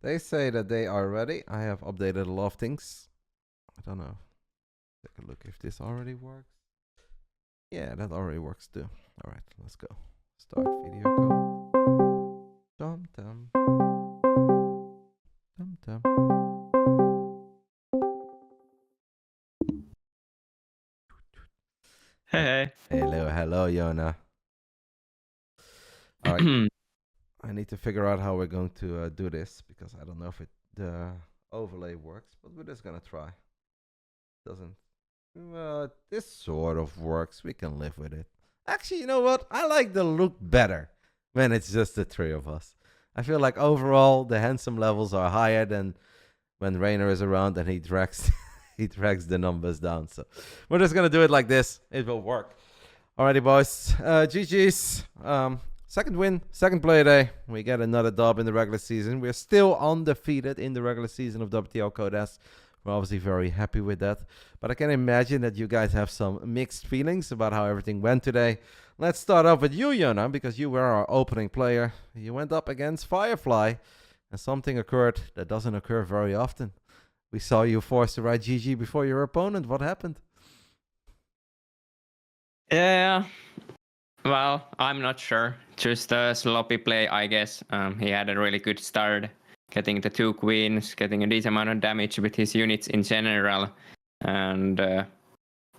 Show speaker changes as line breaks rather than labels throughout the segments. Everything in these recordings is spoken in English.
They say that they are ready. I have updated a lot of things. I don't know. Take a look if this already works. Yeah, that already works too. All right, let's go. Start video call. Dum dum. Dum dum.
Hey.
Hello, Yona. All right, I need to figure out how we're going to do this because I don't know if the overlay works, but we're just gonna try. Doesn't. Well, this sort of works. We can live with it. Actually, you know what? I like the look better when it's just the three of us. I feel like overall the handsome levels are higher than when Rainer is around and he drags he drags the numbers down. So we're just gonna do it like this. It will work. Alrighty, boys. GG's. Second win, second play day. We get another dub in the regular season. We're still undefeated in the regular season of WTL Codas. We're obviously very happy with that. But I can imagine that you guys have some mixed feelings about how everything went today. Let's start off with you, Yona, because you were our opening player. You went up against Firefly, and something occurred that doesn't occur very often. We saw you force to write GG before your opponent. What happened?
Yeah. Well, I'm not sure. Just a sloppy play, I guess. He had a really good start, getting the 2 queens, getting a decent amount of damage with his units in general, and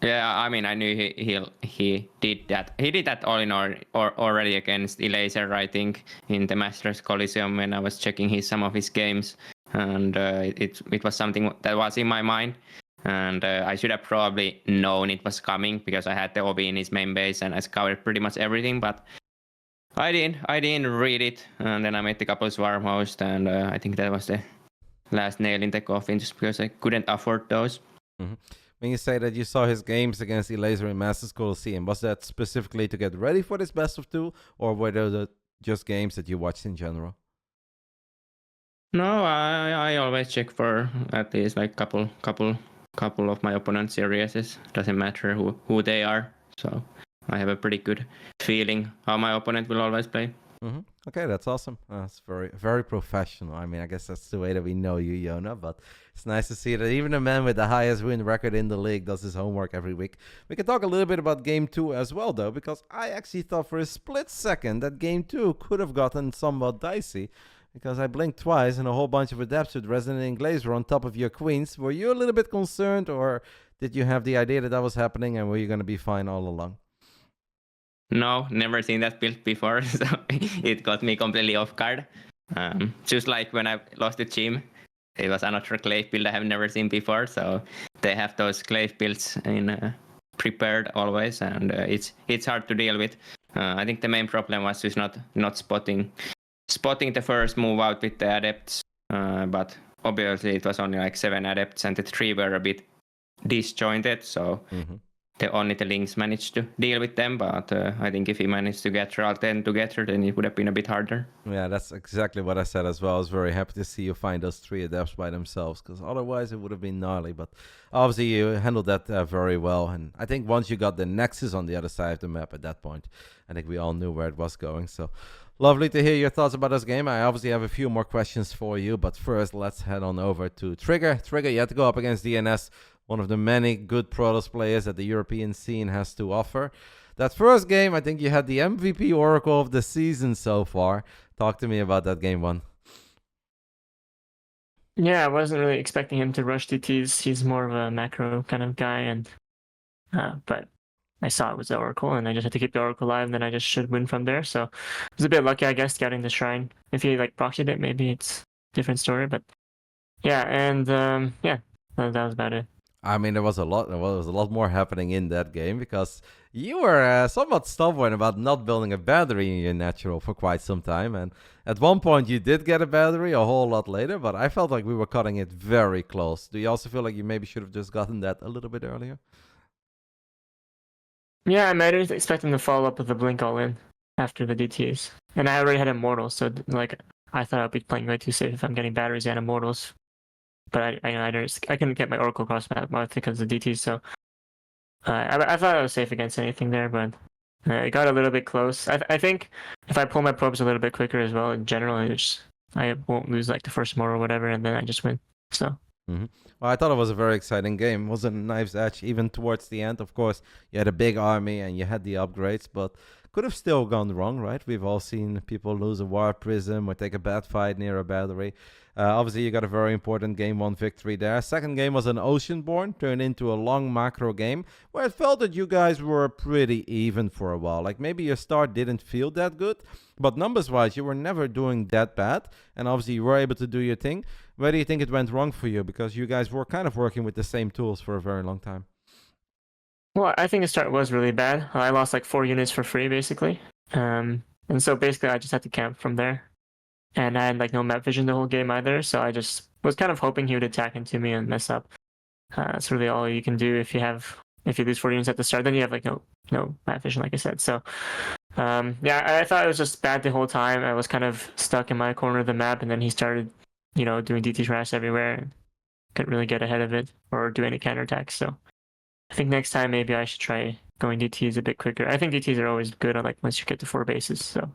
yeah, I mean, I knew he did that. He did that all in all already against Elaser, I think, in the Masters Coliseum when I was checking some of his games, and it was something that was in my mind. And I should have probably known it was coming because I had the OB in his main base and I scouted pretty much everything, but I didn't read it, and then I made a couple of swarm hosts, and I think that was the last nail in the coffin just because I couldn't afford those.
Mm-hmm. When you say that you saw his games against Elaser in Masters Coliseum, was that specifically to get ready for this best of 2, or were those just games that you watched in general?
No, I always check for at least like couple of my opponent series. Doesn't matter who they are. So I have a pretty good feeling how my opponent will always play.
Mm-hmm. Okay, that's awesome. That's very professional. I mean, I guess that's the way that we know you, Yona. But it's nice to see that even a man with the highest win record in the league does his homework every week. We can talk a little bit about Game 2 as well, though, because I actually thought for a split second that Game 2 could have gotten somewhat dicey. Because I blinked twice and a whole bunch of adepts with Resonating Glaze were on top of your queens. Were you a little bit concerned, or did you have the idea that was happening and were you going to be fine all along?
No, never seen that build before, so it got me completely off guard. Just like when I lost the gym, it was another Glaive build I have never seen before, so they have those Glaive builds in prepared always, and it's hard to deal with. I think the main problem was just not spotting the first move out with the adepts, but obviously it was only like 7 adepts and the 3 were a bit disjointed, so only the Lynx managed to deal with them, but I think if he managed to get all 10 together, then it would have been a bit harder.
Yeah, that's exactly what I said as well. I was very happy to see you find those 3 adepts by themselves, because otherwise it would have been gnarly. But obviously you handled that very well, and I think once you got the Nexus on the other side of the map at that point, I think we all knew where it was going. So lovely to hear your thoughts about this game. I obviously have a few more questions for you, but first let's head on over to Trigger. Trigger, you had to go up against DNS, one of the many good Protoss players that the European scene has to offer. That first game, I think you had the MVP Oracle of the season so far. Talk to me about that game one.
Yeah, I wasn't really expecting him to rush DTs. He's more of a macro kind of guy, and but I saw it was the Oracle, and I just had to keep the Oracle alive, and then I just should win from there. So I was a bit lucky, I guess, getting the Shrine. If he like proxied it, maybe it's a different story. But yeah, and yeah, that was about it.
I mean, there was a lot more happening in that game because you were somewhat stubborn about not building a battery in your natural for quite some time. And at one point, you did get a battery a whole lot later, but I felt like we were cutting it very close. Do you also feel like you maybe should have just gotten that a little bit earlier?
Yeah, I might have expect him to follow up with the Blink all in after the DTs. And I already had Immortals, so like I thought I'd be playing way too safe if I'm getting batteries and Immortals. But I couldn't get my Oracle across that much because of the DTs, so I thought I was safe against anything there, but it got a little bit close. I think if I pull my probes a little bit quicker as well, in general, I won't lose like the first more or whatever, and then I just win. So.
Well, I thought it was a very exciting game. It was a knife's edge, even towards the end. Of course, you had a big army and you had the upgrades, but could have still gone wrong, right? We've all seen people lose a war prism or take a bad fight near a battery. Obviously, you got a very important game 1 victory there. Second game was an Oceanborn, turned into a long macro game where it felt that you guys were pretty even for a while. Like maybe your start didn't feel that good, but numbers-wise, you were never doing that bad. And obviously, you were able to do your thing. Where do you think it went wrong for you? Because you guys were kind of working with the same tools for a very long time.
Well, I think the start was really bad. I lost like 4 units for free, basically. And so basically, I just had to camp from there. And I had like no map vision the whole game either, so I just was kind of hoping he would attack into me and mess up. That's really all you can do if you lose 4 units at the start. Then you have like no map vision, like I said. So yeah, I thought it was just bad the whole time. I was kind of stuck in my corner of the map, and then he started, doing DT trash everywhere, and couldn't really get ahead of it or do any counterattacks. So I think next time maybe I should try going DTs a bit quicker. I think DTs are always good on like once you get to 4 bases. So.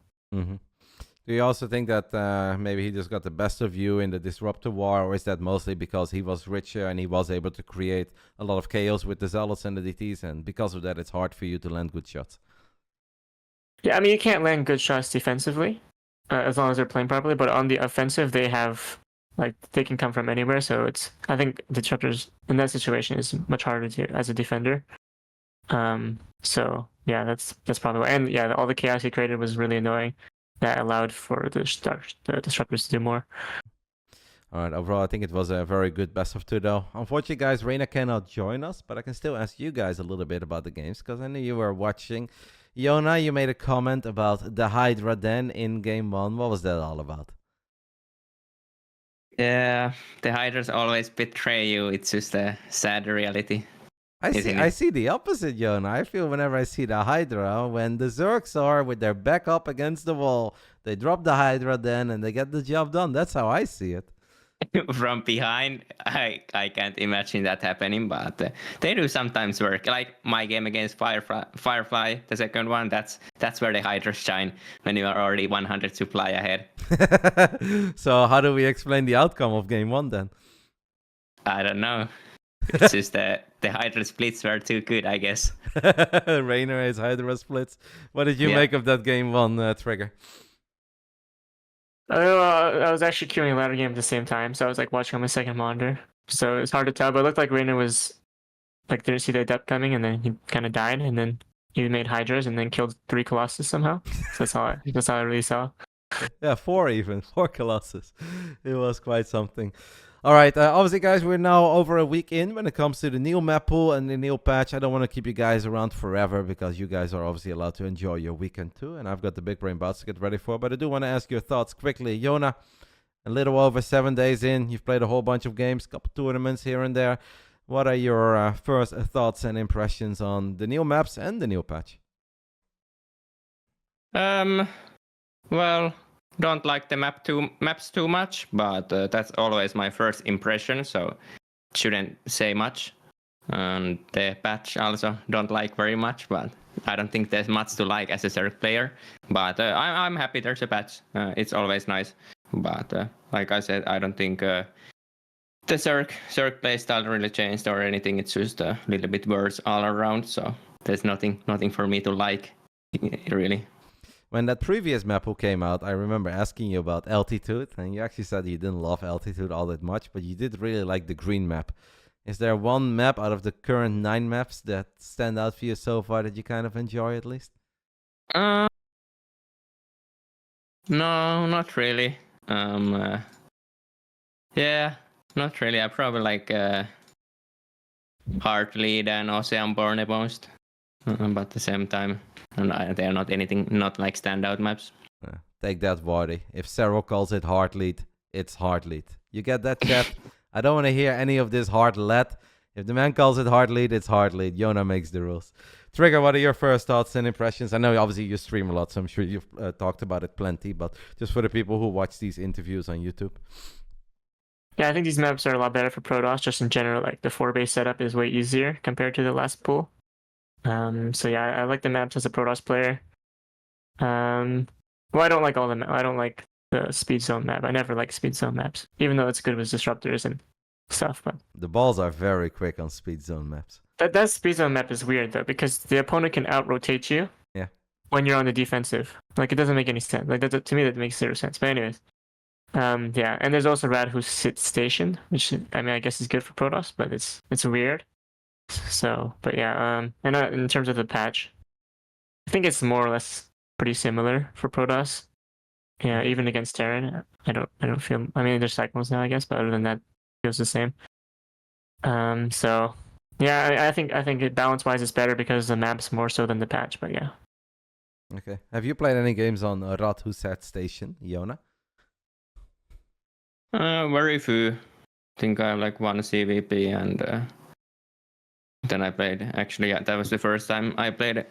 Do you also think that maybe he just got the best of you in the Disruptor War, or is that mostly because he was richer and he was able to create a lot of chaos with the Zealots and the DTs, and because of that it's hard for you to land good shots?
Yeah, I mean, you can't land good shots defensively as long as they're playing properly, but on the offensive, they can come from anywhere, so I think Disruptors in that situation is much harder to as a defender. So yeah, that's probably why. And yeah, all the chaos he created was really annoying. That allowed for the Disruptors to do more.
All right, overall, I think it was a very good best of 2, though. Unfortunately, guys, Reina cannot join us, but I can still ask you guys a little bit about the games, because I know you were watching. Yona, you made a comment about the Hydra Den in Game 1. What was that all about?
Yeah, the Hydras always betray you. It's just a sad reality.
I see the opposite, Yona. I feel whenever I see the Hydra, when the Zergs are with their back up against the wall, they drop the Hydra Den and they get the job done. That's how I see it.
From behind, I can't imagine that happening, but they do sometimes work. Like my game against Firefly, the second one, that's where the Hydras shine, when you are already 100 supply ahead.
So how do we explain the outcome of Game 1 then?
I don't know. It's just the Hydra splits were too good, I guess.
Rainer is Hydra splits. What did you make of that Game 1, Trigger?
I was actually queuing ladder game at the same time, so I was like watching on my second monitor. So it's hard to tell, but it looked like Rainer was like didn't see the adept coming, and then he kind of died, and then he made Hydras and then killed 3 Colossus somehow. So that's all I really saw.
Yeah, 4 Colossus. It was quite something. All right, obviously, guys, we're now over a week in when it comes to the Neil map pool and the Neil patch. I don't want to keep you guys around forever because you guys are obviously allowed to enjoy your weekend too, and I've got the big brain bouts to get ready for, but I do want to ask your thoughts quickly. Yona, a little over 7 days in, you've played a whole bunch of games, a couple tournaments here and there. What are your first thoughts and impressions on the Neil maps and the Neil patch?
Well, don't like the maps too much, but that's always my first impression, so shouldn't say much. And the patch also don't like very much, but I don't think there's much to like as a Zerg player. But I'm happy there's a patch. It's always nice. But like I said, I don't think the Zerg playstyle really changed or anything. It's just a little bit worse all around. So there's nothing for me to like, really.
When that previous map pool came out, I remember asking you about Altitude, and you actually said you didn't love Altitude all that much, but you did really like the green map. Is there one map out of the current 9 maps that stand out for you so far that you kind of enjoy at least?
No, not really. Yeah, not really. I probably like Heartlead and Oceanborn the most, but at the same time, and they are not like standout maps.
Take that, Vardy. If Serral calls it Heartlead, it's Heartlead. You get that, chat? I don't want to hear any of this Heartlet. If the man calls it Heartlead, it's Heartlead. Yona makes the rules. Trigger, what are your first thoughts and impressions? I know obviously you stream a lot, so I'm sure you've talked about it plenty, but just for the people who watch these interviews on YouTube.
Yeah, I think these maps are a lot better for Protoss. Just in general, like the 4-base setup is way easier compared to the last pool. So yeah, I like the maps as a Protoss player. Well, I don't like all the I don't like the speed zone map. I never liked speed zone maps, even though it's good with disruptors and stuff. But
The balls are very quick on speed zone maps.
that speed zone map is weird though, because the opponent can out rotate you.
Yeah.
When you're on the defensive, like it doesn't make any sense. Like that, to me, that makes zero sense. But anyways, yeah. And there's also Rad who sits stationed, which I mean, I guess is good for Protoss, but it's weird. So, but yeah. And in terms of the patch, I think it's more or less pretty similar for Protoss. Yeah, even against Terran, I don't feel. I mean, there's cyclones now, I guess, but other than that, it feels the same. So yeah, I think it balance wise is better because the map's more so than the patch. But yeah.
Okay. Have you played any games on Rot Who Sat Station, Iona?
Very few. I think I have like one CVP, and then I played. Actually, yeah, that was the first time I played it.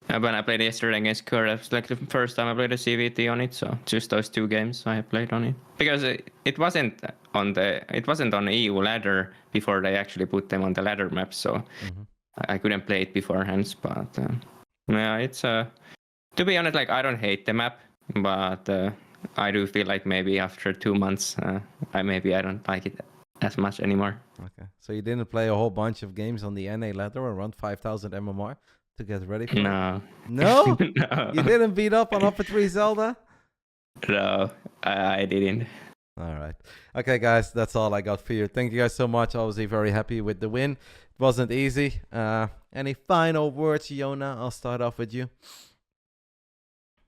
When I played yesterday against Kurt, it was like the first time I played a CVT on it. So just those 2 games I played on it, because it wasn't on EU ladder before they actually put them on the ladder map. So I couldn't play it beforehand. But yeah, it's to be honest, like I don't hate the map, but I do feel like maybe after 2 months, I don't like it as much anymore.
Okay. So you didn't play a whole bunch of games on the NA ladder around 5,000 MMR to get ready for it?
No.
No?
No.
You didn't beat up on Upper 3 Zelda?
No, I didn't.
All right. Okay, guys, that's all I got for you. Thank you guys so much. Obviously, very happy with the win. It wasn't easy. Any final words, Iona? I'll start off with you.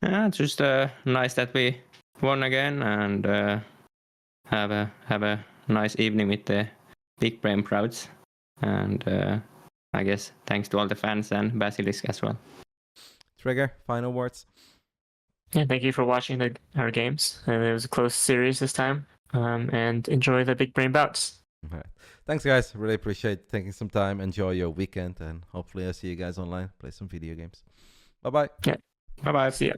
Yeah, just nice that we won again, and have a nice evening with the big brain crowds, and I guess thanks to all the fans and Basilisk as well.
Trigger, final words.
Yeah, thank you for watching our games. And it was a close series this time. And enjoy the big brain bouts.
All right. Thanks, guys. Really appreciate taking some time. Enjoy your weekend, and hopefully I see you guys online. Play some video games. Bye-bye.
Yeah.
Bye-bye.
See ya.